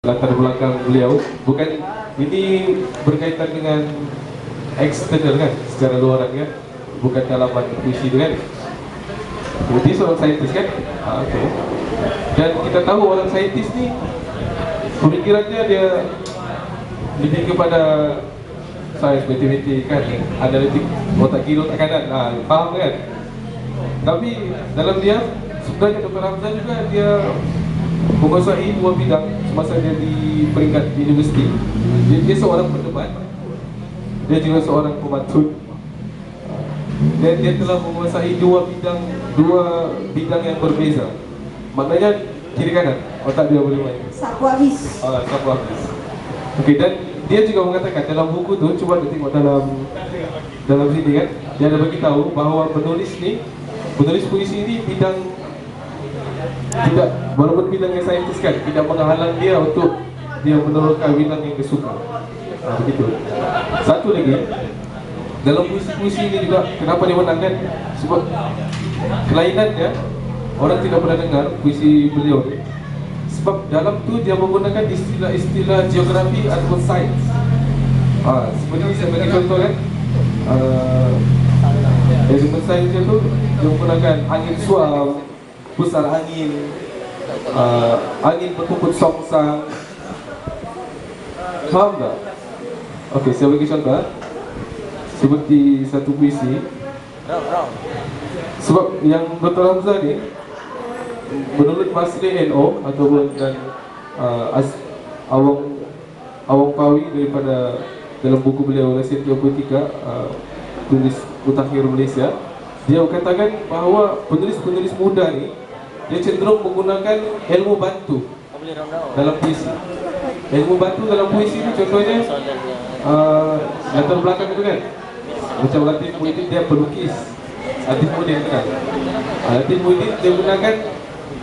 latar belakang beliau. Bukan ini berkaitan dengan eksternal kan, secara luaran kan, bukan dalaman puisi itu kan. Dia seorang saintis kan. Okay. Dan kita tahu orang saintis ni pemikirannya dia lebih kepada sains, matematik kan, analitik, otak kiri, otak kanan, faham kan. Tapi dalam dia sebenarnya Dr. Hamzah juga dia menguasai dua bidang semasa dia di peringkat universiti. Dia seorang pendebat, dia juga seorang pemantun, dan dia telah menguasai dua bidang yang berbeza. Maknanya kiri kanan otak dia boleh main. Sapu habis. Sapu habis. Okey, dan dia juga mengatakan dalam buku tu, cuba kita tengok dalam sini kan, dia ada bagi tahu bahawa penulis puisi ini bidang tidak, walaupun bidang yang saintis kan, tidak menghalang dia untuk dia meneruskan bidang yang dia suka. Begitu. Satu lagi, dalam puisi ini juga kenapa dia menang kan? Sebab kelainannya orang tidak pernah dengar puisi beliau ni. Sebab dalam tu dia menggunakan istilah-istilah geografi ataupun sains. Seperti saya bagi contoh kan, elemen sains dia tu dia menggunakan angin suam, pusar angin, angin berkumpul songsang. Faham tak? Okey, saya bagi contoh. Seperti satu puisi. Sebab yang Dr. Hamzah ni menurut Masri NO ataupun dan Awang Pawi daripada dalam buku beliau Resin Geopolitika, tulis Mutakhir Malaysia, dia katakan bahawa penulis-penulis muda ni dia cenderung menggunakan ilmu bantu dalam puisi. Ilmu bantu dalam puisi ni contohnya latar belakang itu kan, macam Latif Muhyiddin dia pelukis. Latif Muhyiddin kan, Latif Muhyiddin dia gunakan,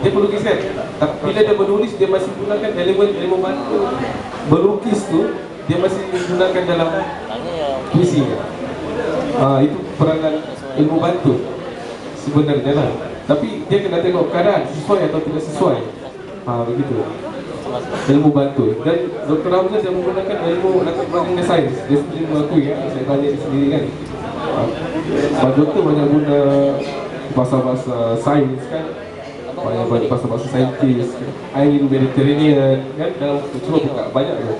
dia pelukis kan, tapi bila dia menulis dia masih gunakan elemen bantu. Melukis tu dia masih gunakan dalam puisinya. Itu peranan ilmu bantu sebenarnya lah. Tapi dia kena tengok keadaan sesuai atau tidak sesuai. Begitu. Ilmu bantu. Dan Dr. Hamzah dia menggunakan ilmu latar belakang sains. Dia sendiri mengakui kan, saya tanya dia sendiri kan. Pak Doktor banyak guna bahasa-bahasa sains kan, banyak bahasa-bahasa saintis kan? Angin Mediterranean kan, dalam cuba buka banyak kan.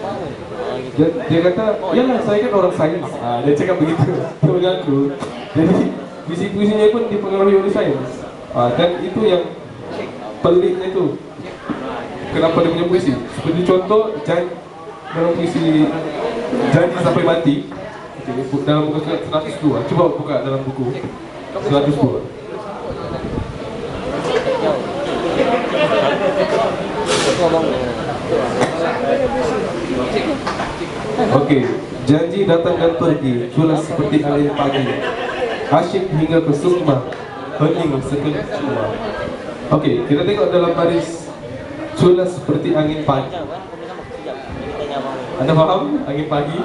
Dia kata, yalah saya kan orang sains. Dia cakap begitu. Dia mengaku. Jadi puisi-puisinya pun dipengaruhi oleh sains. Dan itu yang peliknya tu, kenapa dia punya puisi. Seperti contoh dalam puisi Janji Sampai Mati, dalam buku 102. Cuba buka dalam buku 102. Okey, janji datang dan pergi, culas seperti angin pagi, asyik hingga ke sukma, hening sekelip cuma. Okey, kita tengok dalam baris culas seperti angin pagi. Anda faham angin pagi?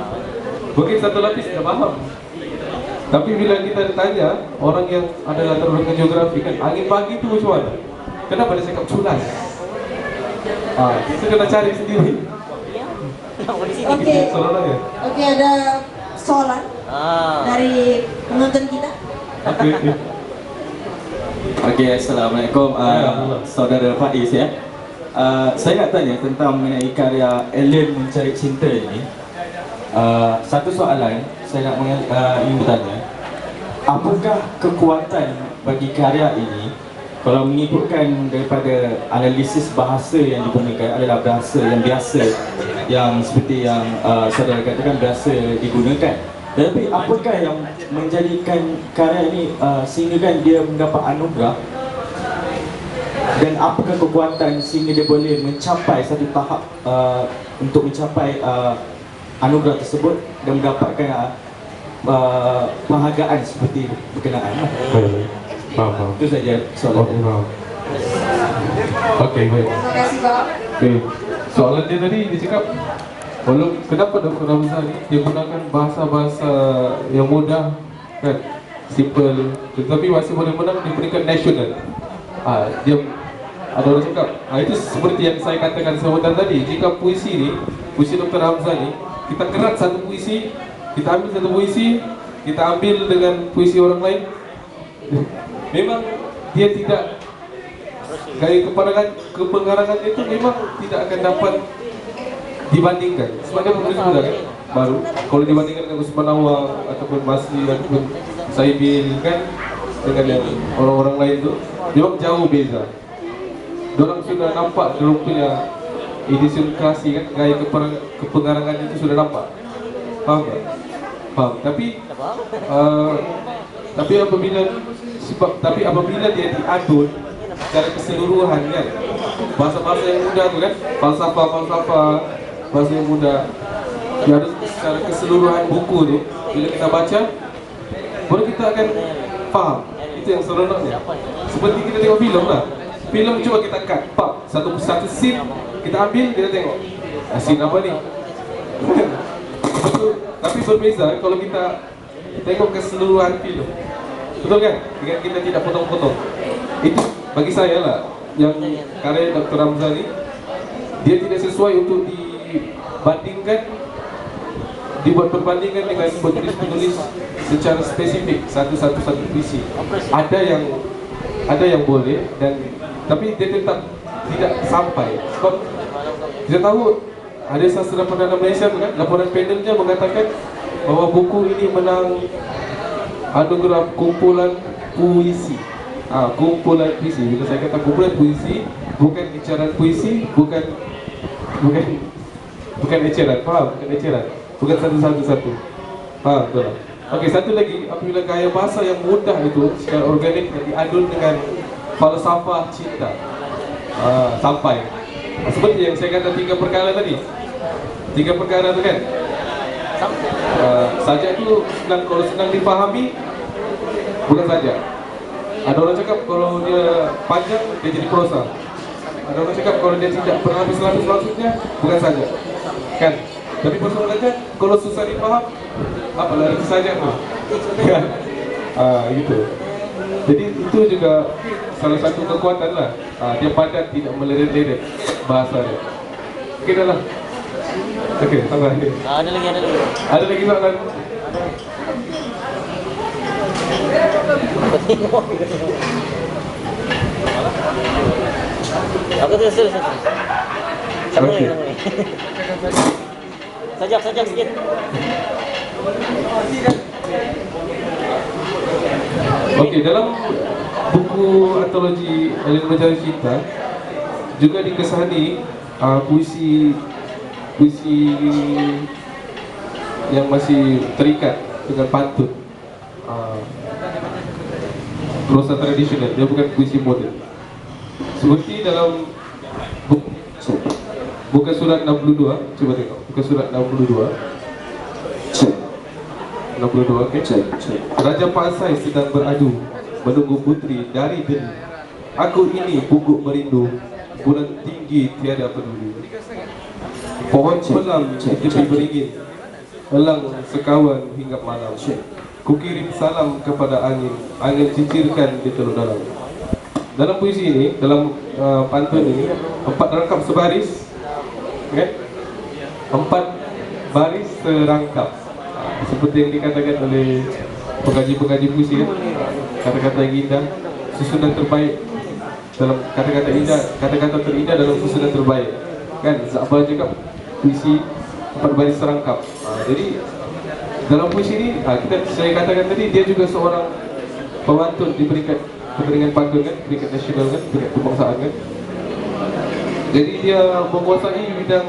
Mungkin satu lapis tidak faham. Tapi bila kita tanya orang yang ada latar belakang geografi kan, angin pagi itu macam mana? Kenapa dia cakap culas? Kita kena cari sendiri. Okey, ada soalan dari penonton kita. Okey, assalamualaikum saudara Faiz ya. Saya nak tanya tentang mengenai karya Alien Mencari Cinta ini. Satu soalan saya nak ingin bertanya, apakah kekuatan bagi karya ini? Kalau mengikutkan daripada analisis bahasa yang digunakan adalah bahasa yang biasa, yang seperti yang saudara katakan biasa digunakan. Tetapi apakah yang menjadikan karya ini sehingga kan dia mendapat anugerah? Dan apakah kekuatan sehingga dia boleh mencapai satu tahap untuk mencapai anugerah tersebut dan mendapatkan penghargaan seperti berkenaan? Faham. Itu saja soalan. Okey, baik. Terima kasih, Pak. Okey. Soalan dia tadi dia cakap, kenapa Dr. Hamzah ni dia gunakan bahasa-bahasa yang mudah kan, simple, tetapi masih boleh menang di peringkat nasional. Dia ada orang cakap, itu seperti yang saya katakan sebentar tadi. Jika puisi ni, puisi Dr. Hamzah ni, kita kerat satu puisi, kita ambil satu puisi, kita ambil dengan puisi orang lain, memang dia tidak, gaya kepengarangan itu memang tidak akan dapat dibandingkan. Sebab dia penulis muda kan, baru. Kalau dibandingkan dengan Usman Awang ataupun Masri ataupun Saibil kan, dengan yang orang-orang lain tu, memang jauh beza. Diorang sudah nampak, diorang punya idiosinkasi kan, gaya kepengarangan itu sudah nampak. Faham tak? Faham. Tapi apabila dia diadun secara keseluruhan kan, bahasa-bahasa yang mudah tu kan, falsafah bahasa yang mudah diadun secara keseluruhan buku tu, bila kita baca, baru kita akan faham. Itu yang seronoknya. Seperti kita tengok filem lah. Filem cuma kita cut, satu scene kita ambil, kita tengok scene apa ni. Tapi berbeza kalau kita tengok keseluruhan filem. Betul kan? Dengan kita tidak potong-potong. Itu bagi saya lah, yang karya Dr. Hamzah ni, dia tidak sesuai untuk dibuat perbandingan dengan penulis-penulis secara spesifik satu puisi. Ada yang boleh, tapi dia tetap tidak sampai. Sebab kita tahu ada sastra perdana Malaysia tu kan, laporan panelnya mengatakan bahawa buku ini menang anugerah kumpulan puisi. Kumpulan puisi. Bila saya kata kumpulan puisi, bukan ecaran puisi, bukan ecaran, faham? Bukan ecaran, bukan satu-satu. Faham betul? Okey, satu lagi, apabila gaya bahasa yang mudah itu secara organik dan diadun dengan falsafah cinta, sampai seperti yang saya kata 3 perkara tadi. 3 perkara tu kan, sajak tu kalau senang dipahami, bukan sajak. Ada orang cakap kalau dia panjang, dia jadi prosa. Ada orang cakap kalau dia tidak berlapis-lapis maksudnya, bukan sajak kan. Tapi persoalannya, kalau susah dipaham, apalah itu sajak tu. Gitu. Jadi itu juga salah satu kekuatan lah. Dia padat, tidak meleret-leret bahasa dia. Okey dah lah. Okey, tambah lagi. Ada lagi soalan? Aku tu serius. Sama ni. Sajak sikit. Okey, dalam buku antologi Alien Mencari Cinta juga dikesani puisi yang masih terikat dengan pantun, prosa tradisional, dia bukan puisi moden. Seperti dalam buka surat 62, coba tengok buka surat 62. 62, okey. Raja Pasai sedang beradu menunggu putri dari deni. Aku ini pupuk merindu, bulan tinggi tiada peduli. Pohon pelang di tepi beringin, elang sekawan hingga malam. Kukirim salam kepada angin, angin cicirkan di teluk dalam. Dalam puisi ini, dalam pantun ini, 4 rangkap sebaris, okay? 4 baris serangkap, seperti yang dikatakan oleh pengkaji-pengkaji puisi kan? Kata-kata yang indah, susunan terbaik dalam kata-kata indah, kata-kata terindah dalam susunan terbaik kan? Apa cakap puisi 4 baris serangkap. Jadi dalam puisi ini, saya katakan tadi, dia juga seorang pemantun di peringkat kepentingan pantun kan, peringkat nasional kan, peringkat kebangsaan kan. Jadi dia menguasai bidang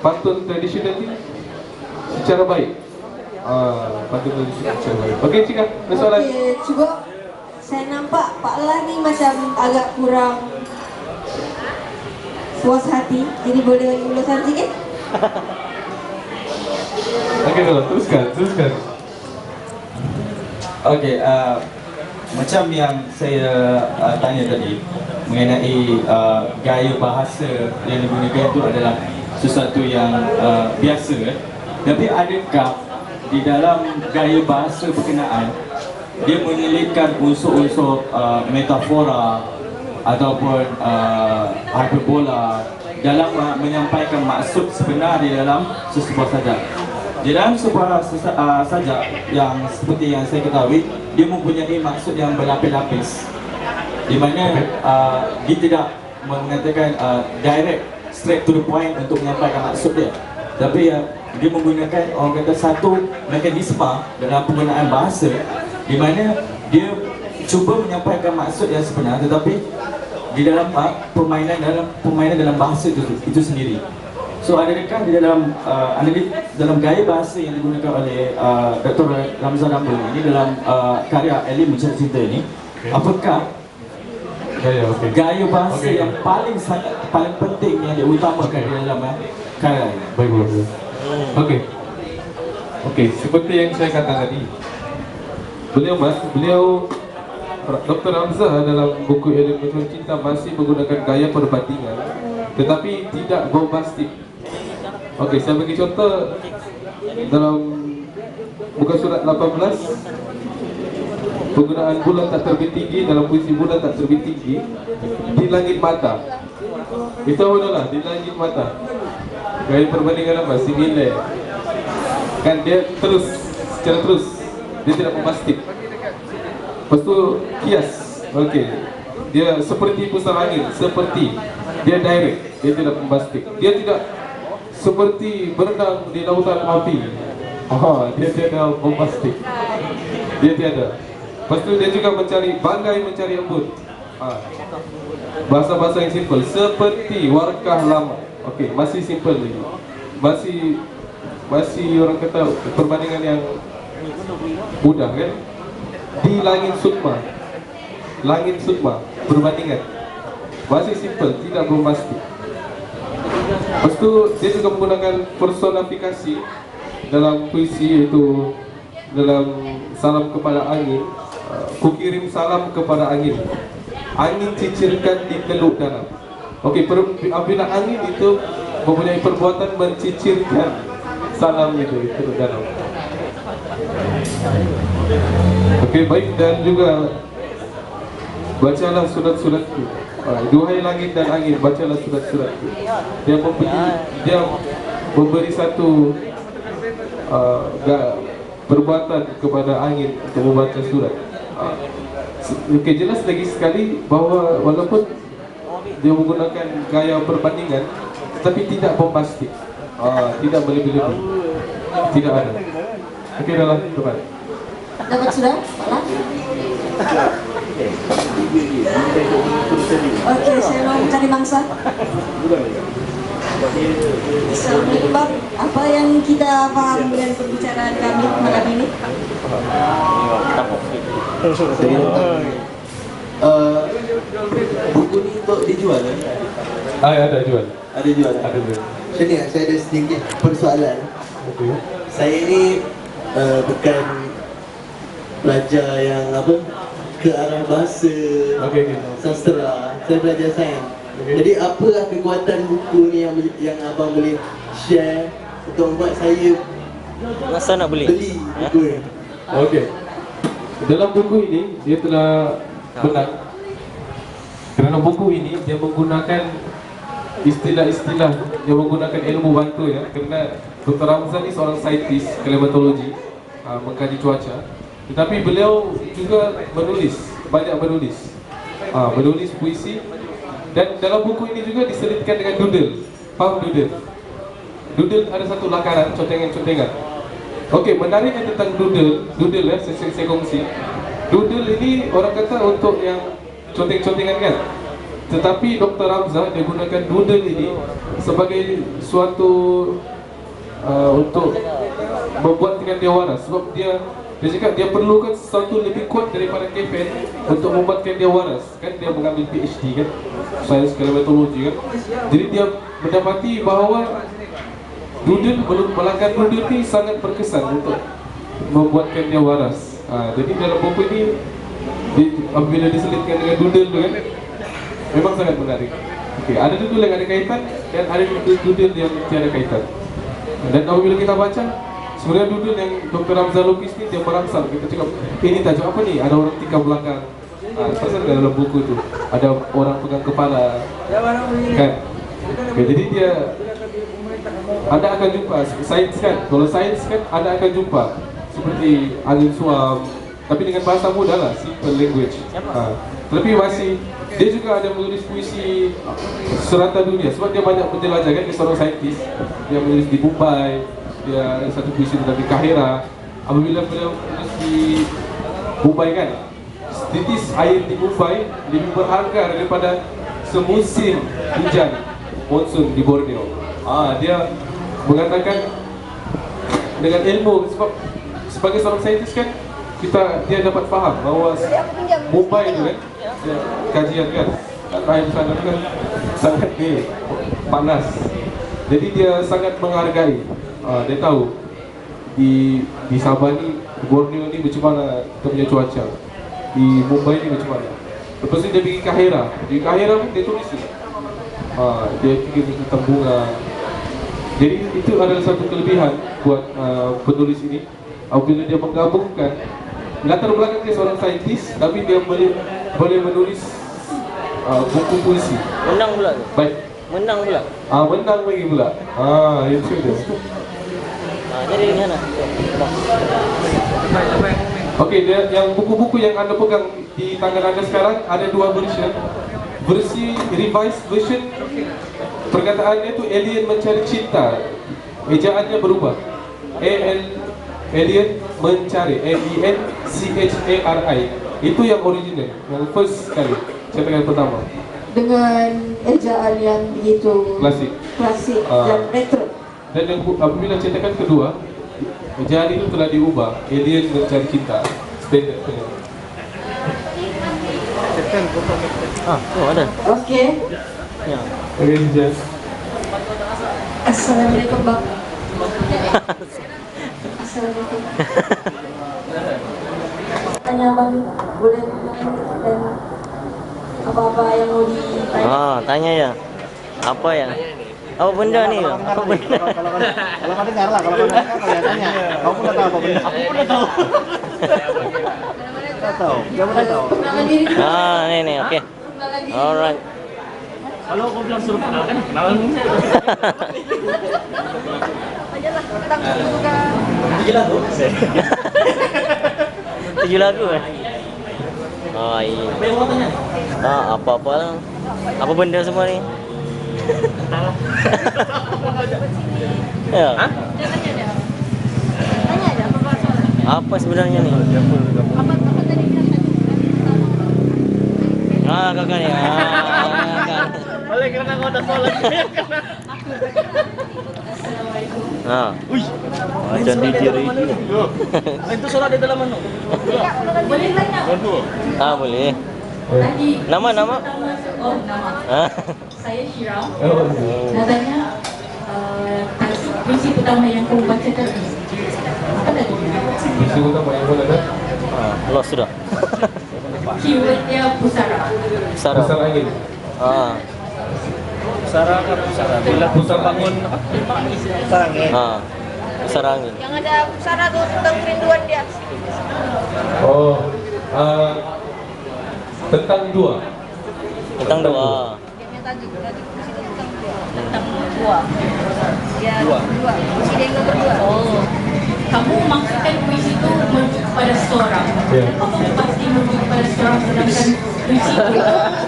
pantun tradisional ini secara baik. Pantun tradisional secara baik. Okey, Cik, ada soalan? Okey, cuba. Saya nampak Pak Lah ni macam agak kurang puas hati. Jadi boleh bagi ulasan sikit? Okey, teruskan. Okey, macam yang saya tanya tadi mengenai gaya bahasa yang digunakan itu adalah sesuatu yang biasa kan? Tapi adakah di dalam gaya bahasa berkenaan dia menyelitkan unsur-unsur metafora ataupun hyperbola dalam menyampaikan maksud sebenar di dalam sesebuah sajak. Di dalam sebuah sajak yang seperti yang saya ketahui, dia mempunyai maksud yang berlapis-lapis, di mana dia tidak mengatakan direct straight to the point untuk menyampaikan maksud dia, tapi dia menggunakan orang kata satu mekanisme dalam penggunaan bahasa di mana dia cuba menyampaikan maksud yang sebenar, tetapi di dalam permainan dalam bahasa itu sendiri. So adakah di dalam gaya bahasa yang digunakan oleh Dr. Ramza Rambo ini dalam karya Elin Mencari Cinta ini, apakah gaya bahasa yang paling penting yang diutamakan di dalam karya ini? Baik. Okey, seperti yang saya kata tadi, beliau Dr. Ramza dalam buku Elin Mencari Cinta masih menggunakan gaya perbandingan, tetapi tidak bombastik. Okey, saya bagi contoh dalam muka surat 18, penggunaan bulan tak terbit tinggi, dalam puisi bulan tak terbit tinggi di langit mata. Itu adalah di langit mata. Gaya perbandingan apa? Similar. Kan dia secara terus, dia tidak bombastik. Lepas tu kias. Okey. Dia seperti pusat angin, seperti dia direct, dia tidak bombastik. Dia tidak seperti berenang di lautan api. Dia tiada bombastik. Dia tiada. Lepas tu dia juga bagai mencari embun. Bahasa-bahasa yang simple, seperti warkah lama. Okey, masih simple lagi. Masih orang kata perbandingan yang mudah kan? Di langit sukma, perbandingan masih simple, tidak bombastik. Lepas tu dia juga menggunakan personifikasi dalam puisi, iaitu dalam salam kepada angin. Ku kirim salam kepada angin, angin cicirkan di teluk danau. Okey, apabila angin itu mempunyai perbuatan mencicirkan salam itu di teluk danau. Okey, baik. Dan juga bacalah surat-suratku. Duhai langit dan angin, bacalah surat-suratku. Dia memberi satu perbuatan kepada angin untuk membaca surat. Okey, jelas lagi sekali bahawa walaupun dia menggunakan gaya perbandingan, tetapi tidak bombastik, tidak berlebih-lebih, tidak ada. Okey, dah lah, teman. Dapat sudah, Pak Lan? Okey, saya mau mencari mangsa. Assalamualaikum, Pak. Apa yang kita paham dari perbicaraan kami malam ini? Buku ni untuk dijual kan? Ada jual. Ada jual? Ada jual. Macam ni, saya ada sedikit persoalan. Okey. Saya ni bukan pelajar yang ke arah bahasa, sastra. Saya belajar sains. Jadi apakah kekuatan buku ni yang abang boleh share untuk membuat saya Masa nak beli buku ni? Okey. Dalam buku ini dia telah benar. Kerana buku ini dia menggunakan istilah-istilah, dia menggunakan ilmu bantu ya. Kerana Dr. Ramza ni seorang saintis klimatologi, mengkaji cuaca. Tetapi beliau juga banyak menulis puisi. Dan dalam buku ini juga diselitkan dengan doodle. Faham doodle? Doodle ada satu lakaran, contengan-contengan. Okey, menariknya tentang doodle ya, saya kongsi. Doodle ini orang kata untuk yang conteng-contengan kan. Tetapi Dr. Ramza dia gunakan doodle ini sebagai suatu untuk membuatkan dia waras. Sebab dia cakap dia perlukan sesuatu lebih kuat daripada kafein untuk membuatkan dia waras. Kan dia mengambil PhD kan, sains klimatologi kan. Jadi dia mendapati bahawa melangkah doodle ni sangat berkesan untuk membuatkan dia waras. Jadi dalam buku ini apabila diselitkan dengan doodle tu kan, memang sangat menarik. Okey, ada doodle yang ada kaitan dan ada doodle yang tiada kaitan. Dan apabila kita baca, sebenarnya doodle yang Dr. Ramza lukis ni dia merangsang. Kita cakap, ini tajuk apa ni? Ada orang tikam belakang, pasal dalam buku tu ada orang pegang kepala, kan? Okay, jadi dia anda akan jumpa sains kan? Kalau sains kan anda akan jumpa seperti angin suam, tapi dengan bahasa mudah lah, simple language. Tapi masih dia juga ada menulis puisi serata dunia sebab dia banyak menjelajah kan, dia seorang saintis. Dia menulis di Mumbai, dia ada satu puisi tentang di Kahira. Apabila beliau menulis di Mumbai kan, titis air di Mumbai lebih berharga daripada semusim hujan monsun di Borneo. Dia mengatakan dengan ilmu, sebab sebagai seorang saintis kan dia dapat faham bahawa Mumbai itu kan, kajian kan, air sana kan sangat panas. Jadi dia sangat menghargai. Dia tahu di Sabah ni, di Borneo ni macam mana kita punya cuaca, di Mumbai ni macam mana. Lepas tu dia pergi Kahira. Di Kahira pun dia tulis juga. Dia fikir tentang bunga. Jadi itu adalah satu kelebihan buat penulis ini. Apabila dia menggabungkan latar belakang dia seorang saintis, tapi dia boleh menulis buku puisi. Menang pula tu? Baik. Menang pula? Menang lagi pula. Itu dia. Jadi di mana? Okey, yang buku-buku yang anda pegang di tangan anda sekarang ada dua version. Versi revised version, perkataannya tu alien mencari cinta. Ejaannya berubah. Alien mencari, MENCHARI. Itu yang original, yang first kali, cetakan pertama. Dengan ejaan yang begitu klasik dan retro. Dan yang apabila cetakan kedua, ejaan itu telah diubah, alien mencari cinta, standard punya. Oh ada. Okey. Ya. Okey, Jas. Assalamualaikum bang. Assalamualaikum. Tanya bang, boleh dan apa-apa yang mau ditanya? Tanya ya. Apa ya? Apa benda ni? Apa benda? Kalau kau dengar lah, kalau kau dengar kau tanya. Kau pun dah tahu apa benda. Aku pun dah tahu. Dah tahu. Dia pun dah tahu. Perkenalkan diri dulu. Ni okey. Perkenalkan diri. Alright. Kalau kau bilang suruh kenalkan, kenalan dulu. Ajalah, tentang juga. Gila tu. 7 lagu iya. Apa yang kau tanya? Apa-apa lah. Apa benda semua ni? Entahlah. Ya. Tanya aja, apa soalan? Apa sebenarnya ni? Apa tadi bilang tadi? Kakak ni. Kakak. Oleh kerana kau dah soalan. Wih. Macam DJ radio. Itu suara di dalam mana? Boleh tanya? Boleh. Tadi. Nama? Oh, nama. Saya Syira. Nak tanya, puisi pertama yang kau baca tadi. Apa tadi? Puisi utama yang mana dah? Lost sudah. Keywordnya pusara. Pusar angin. Pusara kan pusara. Bila pusar bangun apa? Pusara angin. Pusara angin. Yang ada pusara tu tentang kerinduan dia. Tentang dua. Tentang doa. Yang tajuk puisi itu tentang dua. Tentang dua. Ya, dua. Puisi dia yang nomor dua. Oh. Kamu maksudkan puisi itu merujuk kepada seseorang. Ya. Kenapa kamu pasti merujuk kepada seseorang sedangkan puisi itu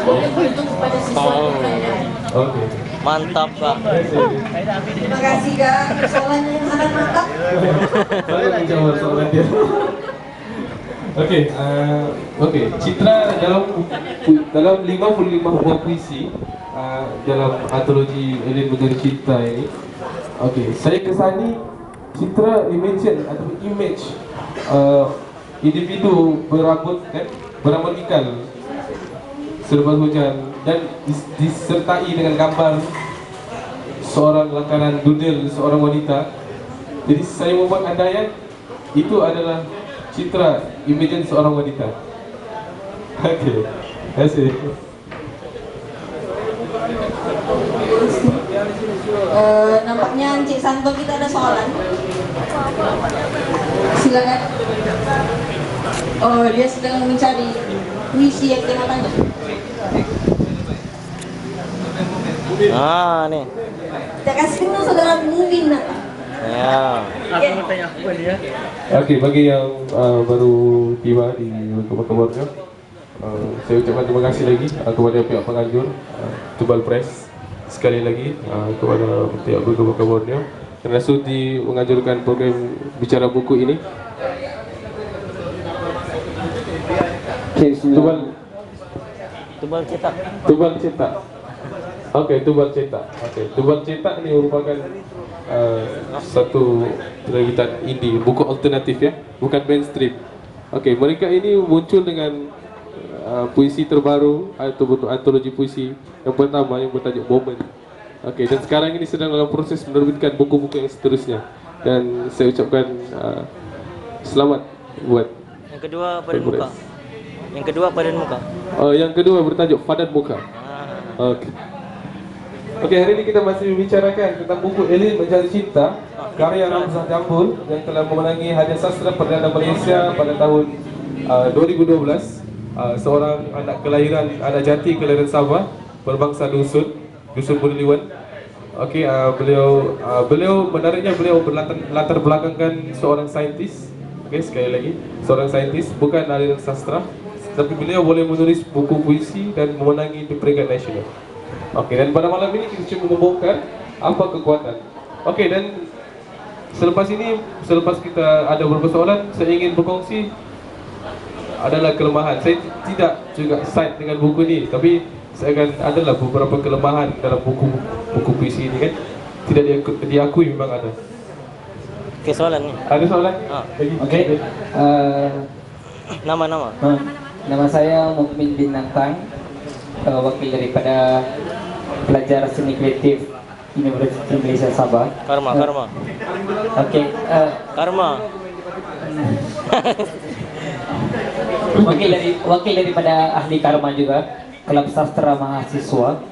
boleh merujuk kepada sesuatu keadaan? Okey. Mantap kak. Terima kasih kak, soalannya yang sangat mantap. Saya menjawab soalan dia. Okey, Citra dalam 55 buah puisi dalam antologi Alien Mencari Cinta ini. Okey, saya kesani Citra mention atau image individu berambut ikal selepas hujan dan disertai dengan gambar seorang lakaran doodle seorang wanita. Jadi saya membuat andaian itu adalah Citra imagine seorang wanita. Okey, terima kasih. Nampaknya Encik Santo kita ada soalan. Silakan. Oh, dia sedang mencari puisi yang dia mau tanya. Ah, nih. Kita kasih kenal saudara Mubin Nata. Ya. Okey, bagi yang baru tiba di Kebun Borneo, saya ucapkan terima kasih lagi kepada pihak penganjur Tubal Press, sekali lagi kepada pihak Kebun Borneo kerana sudi menganjurkan program bicara buku ini. Tubal cetak. Tubal cetak. Okey, Tubal cetak. Okey, Tubal cetak ini merupakan satu penerbitan indie, buku alternatif ya, bukan mainstream. Okey, mereka ini muncul dengan puisi terbaru atau antologi puisi yang pertama yang bertajuk Moment. Okey, dan sekarang ini sedang dalam proses menerbitkan buku-buku yang seterusnya. Dan saya ucapkan selamat buat Yang kedua pada muka. Yang kedua pada muka. yang kedua bertajuk Padan Muka. Okey. Okey, hari ini kita masih membicarakan tentang buku Alien Mencari Cinta karya Ramzah Jambul yang telah memenangi Hadiah Sastra Perdana Malaysia pada tahun 2012. Seorang anak jati kelahiran Sabah, berbangsa Dusun Buniwan. Okey, beliau menariknya beliau berlatar belakangkan seorang saintis. Okey, sekali lagi, seorang saintis, bukan aliran sastra, tapi beliau boleh menulis buku puisi dan memenangi di peringkat nasional. Okey, dan pada malam ini kita cuba membongkar apa kekuatan. Okey, dan selepas kita ada beberapa soalan, saya ingin berkongsi adalah kelemahan. Saya tidak juga side dengan buku ni, tapi saya akan adalah beberapa kelemahan dalam buku puisi ini kan. Tidak diakui memang ada. Okey, soalan ni. Ada soalan? Okey. Nama-nama. Nama saya Mukmin bin Nantang, wakil daripada pelajar seni kreatif Universiti Malaysia Sabah. Karma. Okey. Karma. Wakil daripada ahli karma juga, Kelab Sastra Mahasiswa,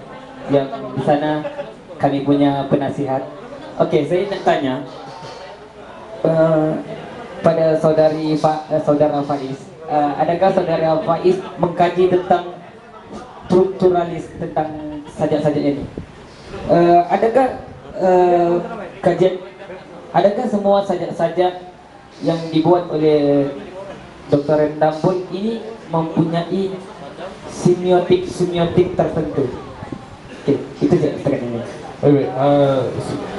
yang di sana kami punya penasihat. Okey, saya nak tanya pada saudara Faiz, adakah saudara Faiz mengkaji tentang strukturalis tentang sajak-sajak ini? Adakah semua sajak-sajak yang dibuat oleh Dr. Rendang pun ini mempunyai semiotik tertentu? Okey, itu saja setakat ini.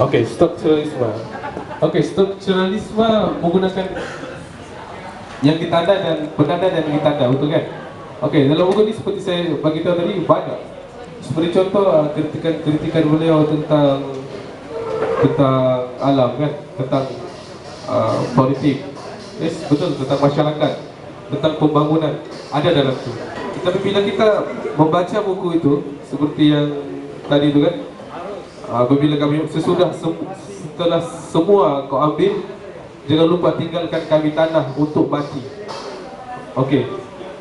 Okey, strukturalisme. Okey, strukturalisme menggunakan yang ditanda dan penanda dan ditanda, betul kan? Okey, dalam buku ini seperti saya bagi tahu tadi banyak. Seperti contoh kritikan beliau tentang alam kan, tentang politik. Yes, betul, tentang masyarakat, tentang pembangunan, ada dalam itu. Tapi bila kita membaca buku itu seperti yang tadi itu kan, apabila kami setelah semua kau ambil, jangan lupa tinggalkan kami tanah untuk mati. Okey,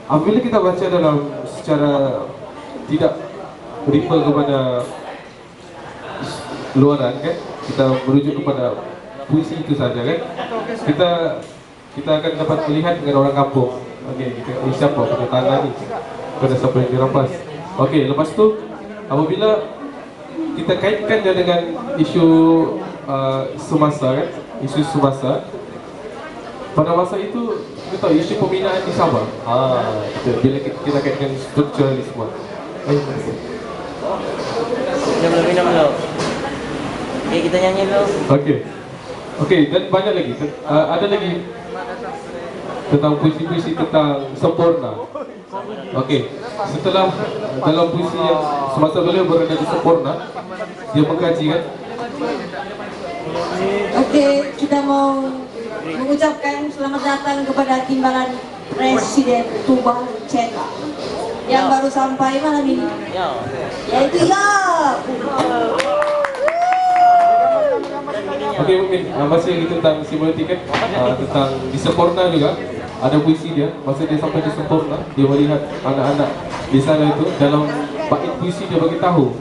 apabila kita baca dalam secara tidak refer kepada luaran kan, kita merujuk kepada puisi itu saja kan, kita akan dapat melihat dengan orang kampung. Okey, kita siapa punya tanah ni, pada siapa yang dirampas. Okey, lepas tu apabila kita kaitkan dia dengan isu semasa kan, isu semasa pada masa itu, kita tahu isu pembinaan di Sabah. Bila kita kaitkan strukturalisme. Belum minum dulu. Okey, kita nyanyi dulu. Okey, dan banyak lagi. Ada lagi tentang puisi-puisi tentang sempurna. Okey, setelah dalam puisi yang semasa beliau berada di Sempurna, dia mengkaji kan. Okey, kita mau mengucapkan selamat datang kepada timbalan Presiden Tubal Cetak yang baru sampai malam ini, yaitu Okey, mungkin masih lagi tentang simulasi kan, tentang di Sempurna juga ada puisi dia. Masa dia sampai di Sempurna, dia melihat anak-anak di sana itu. Dalam bait puisi dia bagi tahu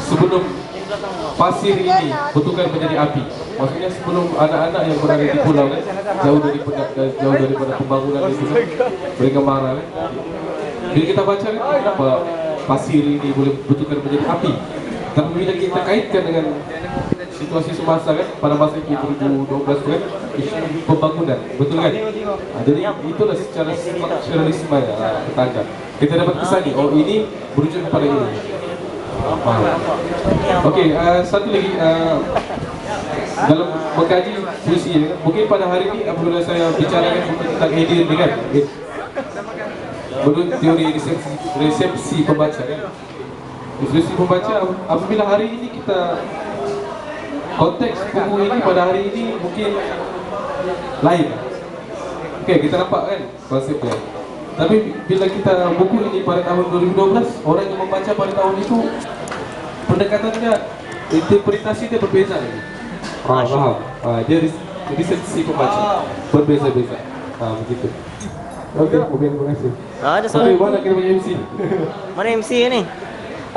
sebelum pasir ini butuhkan menjadi api. Maksudnya sebelum anak-anak yang berada di pulau kan, jauh daripada pembangunan itu kan, mereka marah kan. Bila kita baca kan, kenapa pasir ini boleh butuhkan menjadi api? Tapi bila kita kaitkan dengan situasi semasa kan, pada masa 2012 kan, isu pembangunan, betul kan? Jadi itulah secara strukturalisme ya, petanda. Kita dapat kesan ni, oh ini berujuk kepada ini. Okey, satu lagi dalam mengkaji puisi ni, mungkin pada hari ini apabila saya bicarakan tentang alien ni kan, menurut teori resepsi pembaca kan, resepsi pembaca apabila hari ini kita konteks buku ini pada hari ini mungkin lain. Okey, kita nampak kan konsepnya. Tapi bila kita buku ini pada tahun 2012, orang yang membaca pada tahun itu pendekatannya, interpretasi dia berbeza lagi. Faham? Dia resepsi pembaca berbeza-beza. Begitu. Okey, terima kasih. Ada soalan. Okey, mana kita punya MC? Mana MC ni?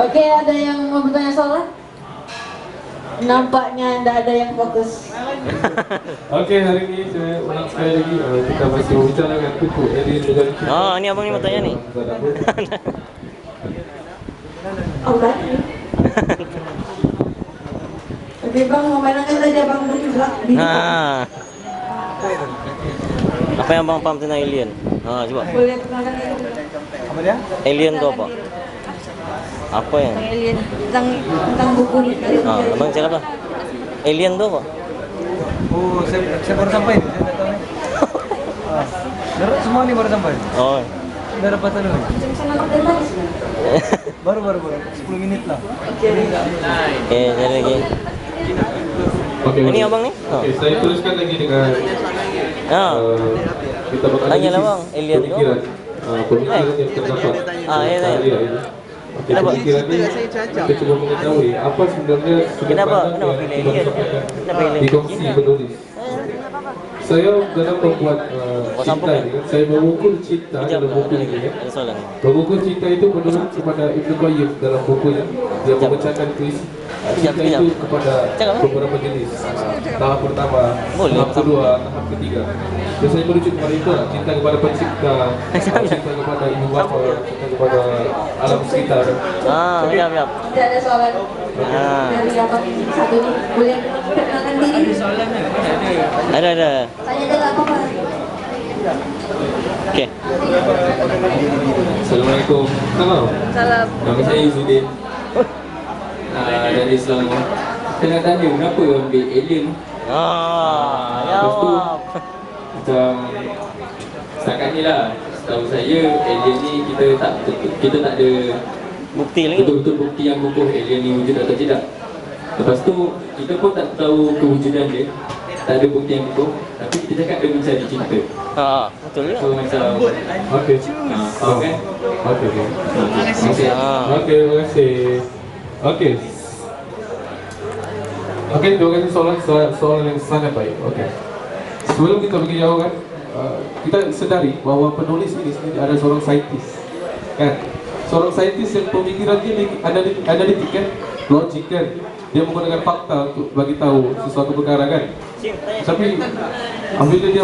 Okey, ada yang mau bertanya soalan? Nampaknya tidak ada yang fokus. Okey, hari ini saya ulang sekali lagi kita masih membicarakan buku alien dengan kita. Oh, ni abang ni mau tanya ni. Oh, tadi. Okey, bang, mau main aja tadi abang juga. Apa yang abang faham tentang alien? Coba. Boleh perkenalkan diri? Apa dia? Alien tu apa? Apa yang? Alien tentang buku ni. Abang cakap apa? Alien tu apa? Oh, saya baru sampai. Saya tak tahu ni. Semua ni baru sampai. Oh. Dah dapat tahu ni. Macam sana nak tembak. Baru 10 minit lah. Okey, jadi lagi. Okey, Ini abang ni? Okey, saya teruskan lagi dengan kita Tanya lah bang, alien tu. pemikiran yang terdapat. Ya tanya. Okey, pemikiran ni kita cuba mengetahui apa sebenarnya sudut Kenapa pandang pilih yang alien? Kenapa alien? dikongsi penulis. Saya dalam membuat cinta ni, saya memukul cinta dalam buku ini ya. Ada soalan. Memukul cinta itu menurut kepada Ibnu Qayyim dalam bukunya, dia memecahkan puisi cinta itu kepada beberapa jenis. Tahap pertama, tahap kedua, tahap ketiga. Dan saya merujuk kepada itu lah, cinta kepada pencipta, cinta kepada ibu bapa, cinta kepada alam sekitar. Siap. Tidak ada soalan. Dari abang satu ni. Boleh perkenalkan diri? Ada. Tanya dia tak apa-apa. Okey. Assalamualaikum. Salam. Salam. Nama saya Izzuddin dari Selangor. Saya nak tanya kenapa ambil alien? Jawab. Macam setakat ni lah, setahu saya alien ni kita tak ada Bukti lagi. betul-betul bukti yang kukuh alien ni wujud atau tidak. Lepas tu kita pun tak tahu kewujudan dia, tak ada bukti yang kukuh, tapi kita cakap dia mencari cinta. Betul juga. So macam Okey. faham kan? Okey. Okay. Okey, terima kasih. Okey. Okey, terima kasih soalan yang sangat baik. Okey. Sebelum kita pergi jauh kan, kita sedari bahawa penulis ini sendiri ada seorang saintis, kan? Seorang saintis yang pemikiran dia analitik kan, logik kan. Dia menggunakan fakta untuk bagi tahu sesuatu perkara kan. Tapi apabila dia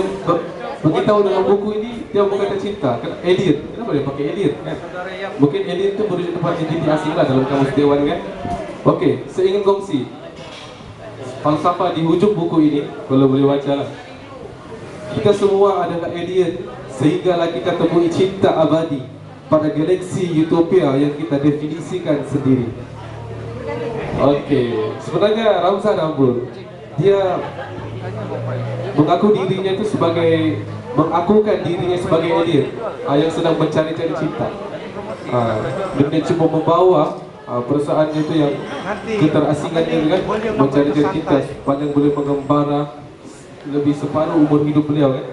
beritahu dalam buku ini, dia menggunakan cinta, kan? Alien. Kenapa dia pakai alien kan? Mungkin alien itu merujuk kepada entiti asing lah dalam kamus dewan kan. Okey, saya ingin kongsi falsafah di hujung buku ini, kalau boleh baca lah. Kita semua adalah alien, sehinggalah kita temui cinta abadi pada galaksi utopia yang kita definisikan sendiri. Okey, sebenarnya Ramzan Ambul, dia mengakukan dirinya sebagai alien yang sedang mencari-cari cinta. Dan dia cuba membawa perasaannya itu yang keterasingannya kan, mencari-cari cinta sepanjang boleh mengembara lebih separuh umur hidup beliau kan,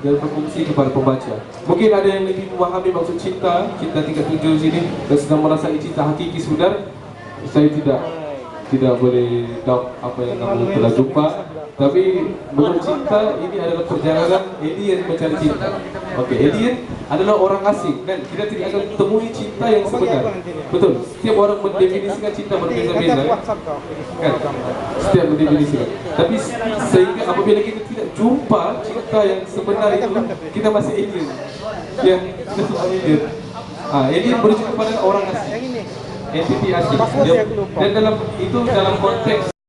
dan berfungsi kepada pembaca. Mungkin ada yang lebih memahami maksud cinta tingkat 7 sini dan sedang merasai cinta hakiki sebenar. Saya tidak boleh doubt apa yang kamu telah jumpa. Tapi menurut cinta ini adalah perjalanan alien mencari cinta. Okey, alien adalah orang asing dan kita tidak akan temui cinta yang sebenar. Betul. Setiap orang mendefinisikan cinta berbeza-beza. Kan? Setiap mendefinisikan. Tapi sehingga apabila kita tidak jumpa cinta yang sebenar itu, kita masih alien. Ya, kita semua alien. Alien merujuk kepada orang asing. Entiti asing. Dan dalam konteks